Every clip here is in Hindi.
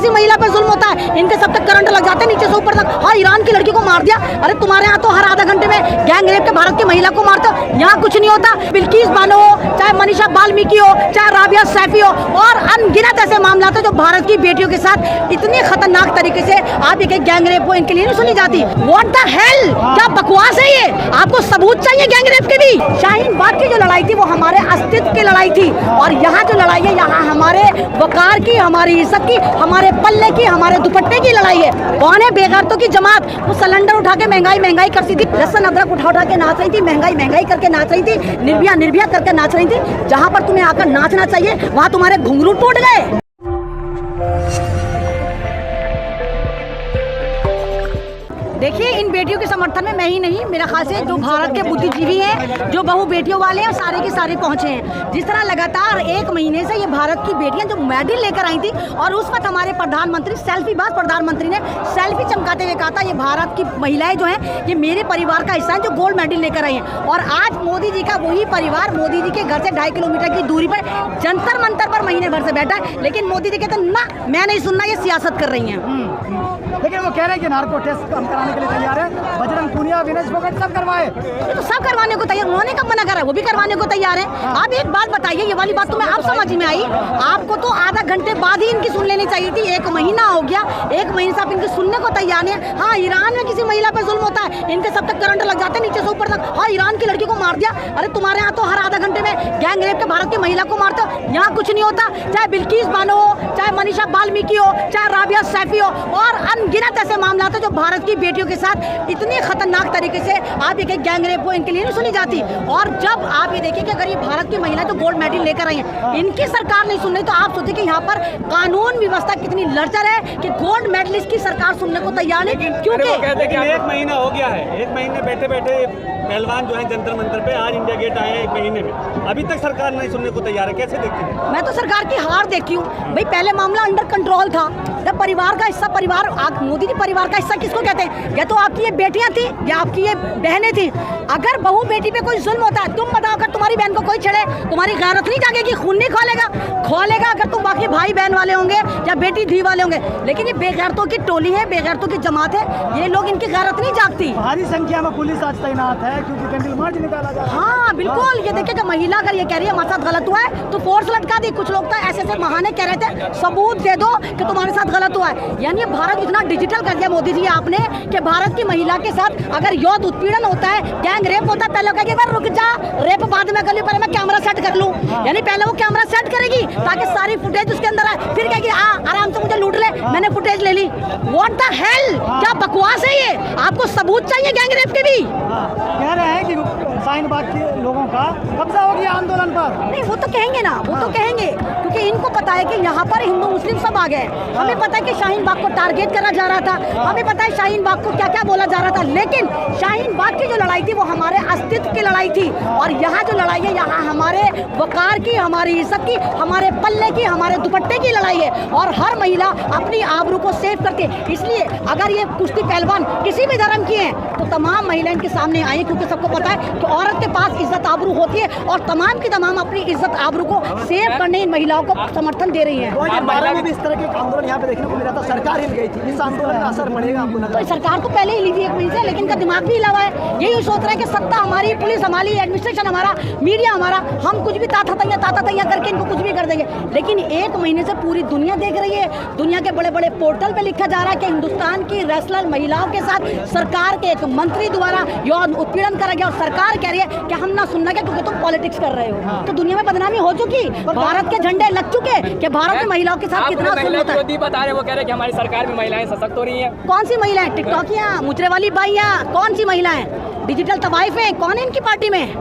किसी महिला पर जुल्म होता है, इनके सब तक करंट लग जाते हैं नीचे से ऊपर तक। हाँ, ईरान की लड़की को मार दिया, अरे तुम्हारे यहाँ तो हर आधा घंटे में गैंग रेप के भारत की महिला को मारते हो, यहाँ कुछ नहीं होता। बिल्किस बानो हो, चाहे मनीषा वाल्मीकि हो, चाहे राबिया सैफी हो, और अनगिनत ऐसे मामला थे जो भारत की बेटियों के साथ इतने खतरनाक तरीके से आप एक गैंग रेप हो, इनके लिए नहीं सुनी जाती। व्हाट द हेल, क्या बकवास है ये? आपको सबूत चाहिए गैंग रेप के भी। शाहीन बाग की जो लड़ाई थी वो हमारे अस्तित्व की लड़ाई थी, और यहाँ जो लड़ाई है यहाँ हमारे वकार की, हमारी इज्जत की, हमारे पल्ले की, हमारे दुपट्टे की लड़ाई है। कौन है बेगैरतों की जमात? वो सिलेंडर उठा के महंगाई करती थी, लहसुन अदरक उठा के नाच रही थी, महंगाई करके नाच रही थी, निर्भया करके नाच रही थी। जहाँ पर तुम्हें आकर नाचना चाहिए वहाँ तुम्हारे घुंघरू टूट गए। देखिए, इन बेटियों के समर्थन में मैं ही नहीं, मेरा ख्याल से जो भारत के बुद्धिजीवी हैं, जो बहु बेटियों वाले हैं, सारे के सारे पहुंचे हैं। जिस तरह लगातार 1 महीने से ये भारत की बेटियां जो मेडल लेकर आई थी, और उस वक्त हमारे प्रधानमंत्री सेल्फीबाज प्रधानमंत्री ने सेल्फी चमकाते हुए कहा था ये भारत की महिलाएं जो हैं ये मेरे परिवार का हिस्सा है जो गोल्ड मेडल लेकर आई हैं। और आज मोदी जी का वही परिवार मोदी जी के घर से 2.5 किलोमीटर की दूरी पर जंतर मंतर पर महीने भर से बैठा है, लेकिन मोदी जी कहते ना, मैं नहीं सुनना, ये सियासत कर रही हैं। लेकिन वो कह रहे हैं कि नार्को टेस्ट कम कराने के लिए तैयार है, बजरंग पूनिया, विनेश फोगाट सब करवाए, ये तो सब करवाने को तैयार। उन्होंने कब मना करा? वो भी करवाने को तैयार है। आप एक बात बताइए, ये वाली बात तो मैं आप समझ में आई, आपको तो आधा घंटे बाद ही इनकी सुन लेनी चाहिए थी। 1 महीना हो गया, 1 महीने से आप इनकी सुनने को तैयार हैं। हाँ, ईरान में किसी महिला पर जुल्म होता है, इनके सब तक करंट लग जाते हैं नीचे से ऊपर तक। हाँ, ईरान की लड़की को मार दिया, अरे तुम्हारे यहाँ तो हर आधा घंटे में गैंग रेप के भारत की महिला को मारते हो, यहाँ कुछ नहीं होता। चाहे बिल्किस बानो हो, चाहे मनीषा वाल्मीकि हो, चाहे राबिया सैफी हो, और अनगिनत ऐसे मामला थे जो भारत की बेटियों के साथ इतने खतरनाक तरीके से आप एक गैंग रेप हो, इनके लिए नहीं सुनी जाती। और जब आप ये देखिए कि अगर ये भारत की महिला तो गोल्ड मेडल लेकर आई है, इनकी सरकार नहीं सुन रही, तो आप सोचिए कि यहाँ पर कानून व्यवस्था कितनी लड़चर है कि गोल्ड मेडलिस्ट की सरकार सुनने को तैयार नहीं। क्योंकि 1 महीना हो गया है, 1 महीने बैठे बैठे पहलवान जो है जंतर मंतर पे आज इंडिया गेट आए हैं 1 महीने में, अभी तक सरकार नहीं सुनने को तैयार है। कैसे देखती है? मैं तो सरकार की हार देखती हूँ भाई। पहले मामला अंडर कंट्रोल था, जब परिवार का हिस्सा, परिवार मोदी जी परिवार का हिस्सा किसको कहते हैं? या तो आपकी ये बेटियां थी या आपकी ये बहनें थी। अगर बहू बेटी पे कोई जुल्म होता है, तुम बताओ, अगर तुम्हारी बहन को कोई छेड़े, तुम्हारी गैरत नहीं जागेगी? खून नहीं खोलेगा अगर तुम बाकी भाई बहन वाले होंगे या बेटी धी वाले होंगे। लेकिन ये बेगैरतों की टोली है, बेगैरतों की जमात है, ये लोग, इनकी गैरत नहीं जागती। भारी संख्या में पुलिस आज तैनात है क्योंकि कैंडल मार्च निकाला जा रहा है। हाँ बिल्कुल, ये देखिए कि महिला अगर ये कह रही है हमारे साथ गलत हुआ है तो फोर्स लटका दी। कुछ लोग तो ऐसे बहाने कह रहे थे, सबूत दे दो कि तुम्हारे साथ गलत हुआ है। यानी भारत इतना डिजिटल कर दिया मोदी जी आपने कि भारत की महिला के साथ अगर यौन उत्पीड़न होता है, गैंग रेप होता है, पहले कहेगी भाई रुक जा, रेप बाद में कर लूं, पहले मैं कैमरा सेट कर लूं। यानी पहले वो कैमरा सेट करेगी ताकि सारी फुटेज उसके अंदर आए, फिर कहेगी आराम से मुझे लूट ले, मैंने फुटेज ले ली। व्हाट द हेल, क्या बकवास है ये? आपको सबूत चाहिए गैंग रेप के भी। कह रहे हैं कि शाहीन बाग के लोगों का कब्जा हो गया आंदोलन पर। नहीं, वो तो कहेंगे ना, वो तो कहेंगे, क्योंकि इनको पता है कि यहाँ पर हिंदू मुस्लिम सब आ गए। हमें पता है कि शाहीन बाग को टारगेट करा जा रहा था, हमें पता है शाहीन बाग को क्या क्या बोला जा रहा था, लेकिन शाहीन बाग की जो लड़ाई थी वो हमारे अस्तित्व की लड़ाई थी। और यहाँ जो लड़ाई है यहाँ हमारे वकार की, हमारी इज्जत की, हमारे पल्ले की, हमारे दुपट्टे की लड़ाई है। और हर महिला अपनी आबरू को सेव करती है। इसलिए अगर ये कुश्ती पहलवान किसी भी धर्म की हैं तो तमाम महिलाएं इनके सामने आई, क्योंकि सबको पता है कि औरत के पास इज्जत आबरू होती है, और तमाम की तमाम अपनी इज्जत आबरू को सेव करने इन महिलाओं को समर्थन दे रही हैं। 2012 में भी इस तरह के आंदोलन यहाँ पे देखने को मिला था, सरकार हिल गई थी। इस आंदोलन का असर पड़ेगा आपको? तो सरकार तो पहले ही ली थी 1 महीने से, लेकिन का दिमाग भी हिला हुआ है। यही सोच रहा है कि सत्ता हमारी, पुलिस हमारी, एडमिनिस्ट्रेशन हमारा, मीडिया हमारा, हम कुछ भी ताता तैया करके इनको कुछ भी कर देंगे। लेकिन 1 महीने से पूरी दुनिया देख रही है, दुनिया के बड़े बड़े पोर्टल पे लिखा जा रहा है कि हिंदुस्तान की रेसलर महिलाओं के साथ सरकार के एक मंत्री द्वारा यौन उत्पीड़न करा गया, और सरकार कह रही है कि हम ना सुनना क्या, क्योंकि तुम पॉलिटिक्स कर रहे हो। तो दुनिया में बदनामी हो चुकी, भारत के झंडे लग चुके कि भारत में महिलाओं के साथ कितना जुल्म होता है। बता रहे, वो कह रहे कि हमारी सरकार में महिलाएं सशक्त हो रही हैं। कौन सी महिलाएं? टिकटॉकियां, मुचरे वाली बाइयां, कौन सी महिलाएं? डिजिटल तवाइफें, कौन है इनकी पार्टी में?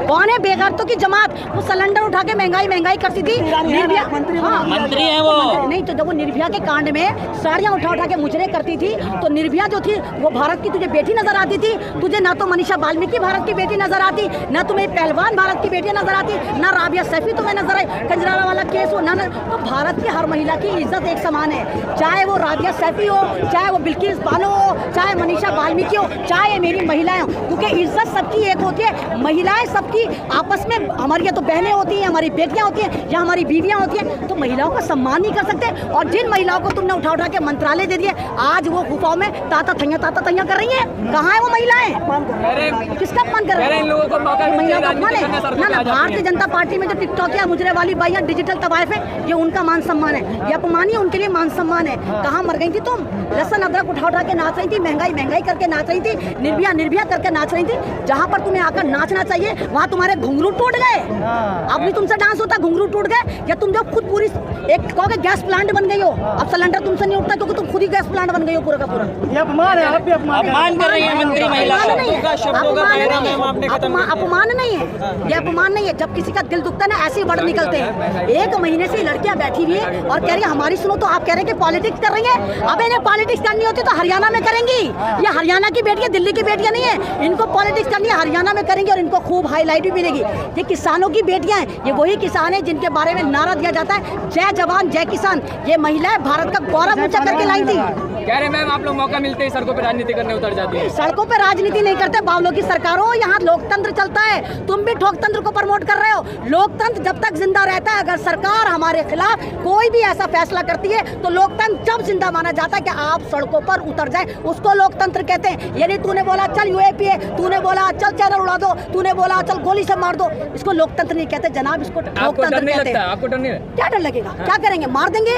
कौन है बेगैरतों की जमात? वो सिलेंडर उठा के महंगाई करती थी। निर्भया मंत्री है वो। नहीं तो जब वो निर्भया के कांड में साड़ियाँ उठा के मुजरे करती थी, तो निर्भया जो थी वो भारत की तुझे बेटी नजर आती थी? तुझे ना तो मनीषा वाल्मीकि भारत की बेटी भी नजर आती, ना तुम्हें पहलवान भारत की बेटियां नजर आती, ना राबिया सैफी तुम्हें नजर आई, कंजराला वाला केस हो ना। तो भारत की हर महिला की इज्जत एक समान है, चाहे वो राबिया सैफी हो, चाहे वो बिल्किस बानो हो, चाहे मनीषा वाल्मीकि हो, चाहे मेरी महिलाएं हो, क्योंकि इज्जत सबकी एक होती है। महिलाएं सबकी आपस में, हमारी तो बहनें होती हैं, हमारी बेटियां होती हैं या हमारी बीवियां होती हैं, तो महिलाओं का सम्मान नहीं कर सकते। और जिन महिलाओं को तुमने उठा उठा के मंत्रालय दे दिए, आज वो गुफाओं में ताता तैया कर रही हैं। कहाँ है वो महिलाएं? किसका अपमान कर रहे हैं? लोगों को मौका महिलाओं का अपमान है ना। भारतीय जनता पार्टी में जो टिकटॉक मुजरे वाली बाइयां डिजिटल तवायफ है, ये उनका मान सम्मान है, ये अपमान ही उनके लिए मान सम्मान है। कहाँ मर गई थी तुम? लहसुन अदरक उठा उठा के नाच रही थी, महंगाई करके नाच रही थी, निर्भया करके नाच रही थी। जहाँ पर तुम्हें आकर नाचना चाहिए वहाँ तुम्हारे घुंघरू टूट गए। अब भी तुमसे डांस होता, घुंघरू टूट गए। या तुम जो खुद पूरी एक कहोगे गैस प्लांट बन गई हो, अब सिलेंडर तुमसे नहीं उठता क्योंकि तुम खुद ही गैस प्लांट बन गई हो पूरा का पूरा। ये अपमान है, आप भी अपमान कर रही है मंत्री महिला अपमान नहीं है, ये अपमान नहीं है। जब किसी का दिल दुखता है ना, ऐसे वर्ड निकलते हैं। 1 महीने से लड़कियां बैठी हुई है और कह रही है हमारी सुनो, तो आप कह रहे हैं कि पॉलिटिक्स कर रही है। अब इन्हें पॉलिटिक्स करनी होती तो हरियाणा में करेंगी। ये हरियाणा की बेटियां, दिल्ली की बेटियां नहीं है, इनको पॉलिटिक्स करनी है, हरियाणा में करेंगे और इनको खूब हाईलाइट भी मिलेगी। ये किसानों की बेटियां हैं, ये वही किसान हैं जिनके बारे में नारा दिया जाता है जय जवान जय किसान। ये महिलाएं भारत का गौरव ऊंचा करके लाई थी। कह रहे मैम आप लोग मौका मिलते ही सड़कों पर राजनीति करने उतर जाती है। सड़कों पे राजनीति नहीं करते, बावलों की सरकार हो, यहाँ लोकतंत्र चलता है। तुम भी ठोकतंत्र को प्रमोट कर रहे हो। लोकतंत्र जब तक जिंदा रहता है, अगर सरकार हमारे खिलाफ कोई भी ऐसा फैसला करती है तो लोकतंत्र जब जिंदा माना जाता है कि आप सड़कों पर उतर जाए, उसको लोकतंत्र कहते हैं। यानी तूने बोला चल यूएपीए, तूने बोला चल चैनल उड़ा दो, तूने बोला चल गोली से मार दो, इसको लोकतंत्र नहीं कहते जनाब, इसको लोकतंत्र कहते हैं। आपको डर नहीं है? क्या डर लगेगा? क्या करेंगे? मार देंगे।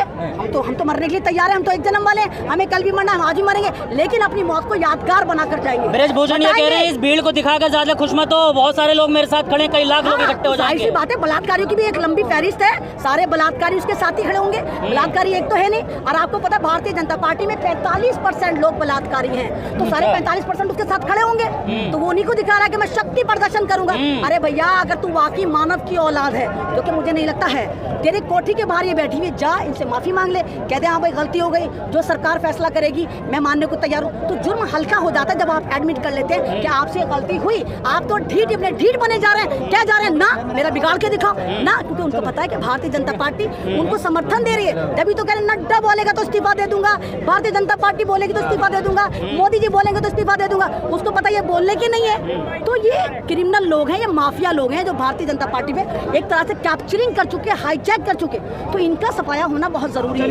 हम तो मरने के लिए तैयार हैं, हम तो एक जन्म वाले हैं, हमें कल भी मरना है, आज भी मरेंगे, लेकिन अपनी मौत को यादगार बनाकर जाएंगे। ब्रजभूषण ये कह रहे हैं इस भीड़ को दिखाकर ज्यादा खुश मत हो, बहुत सारे लोग मेरे साथ खड़े, कई लाख लोग इकट्ठे हो जाएंगे। ऐसी बात है, बलात्कारियों की भी एक लंबी फहरिस्त है, सारे बलात्कारी उसके साथ ही खड़े होंगे। बलात्कारी एक तो है नहीं, और आपको पता है भारतीय जनता पार्टी में 45% लोग बलात्कारी हैं, तो सारे 45% उसके साथ खड़े होंगे। तो वो उन्हीं को दिखा रहा है कि मैं शक्ति प्रदर्शन करूंगा। अरे भैया, अगर तू वाकई मानव की औलाद है, जो कि मुझे नहीं लगता है, तेरे कोठी के बाहर ये बैठी हुई, जा इनसे माफी मांग ले, कहते हैं हाँ भाई गलती हो गई, जो सरकार फैसला करेगी मैं मानने को तैयार हूँ। तो जुर्म हल्का हो जाता है जब आप एडमिट कर लेते हैं कि आपसे गलती हुई। आप तो ढीठ अपने ढीठ बने जा रहे हैं, क्या जा रहे हैं ना, मेरा बिगाड़ के दिखाओ ना, क्योंकि उनको पता है कि भारतीय जनता पार्टी उनको समर्थन दे रही है। तभी तो कह रहे नड्डा बोलेगा तो इस्तीफा दे दूंगा, भारतीय जनता पार्टी बोलेगी तो इस्तीफा दे दूंगा, मोदी जी बोलेंगे तो इस्तीफा दे दूंगा। उसको पता ये बोलने की नहीं है। तो ये क्रिमिनल लोग हैं, ये माफिया लोग हैं जो भारतीय जनता पार्टी में एक तरह से कैप्चरिंग कर चुके, हाईजैक कर चुके। तो इनका सफाया होना बहुत जरूरी है।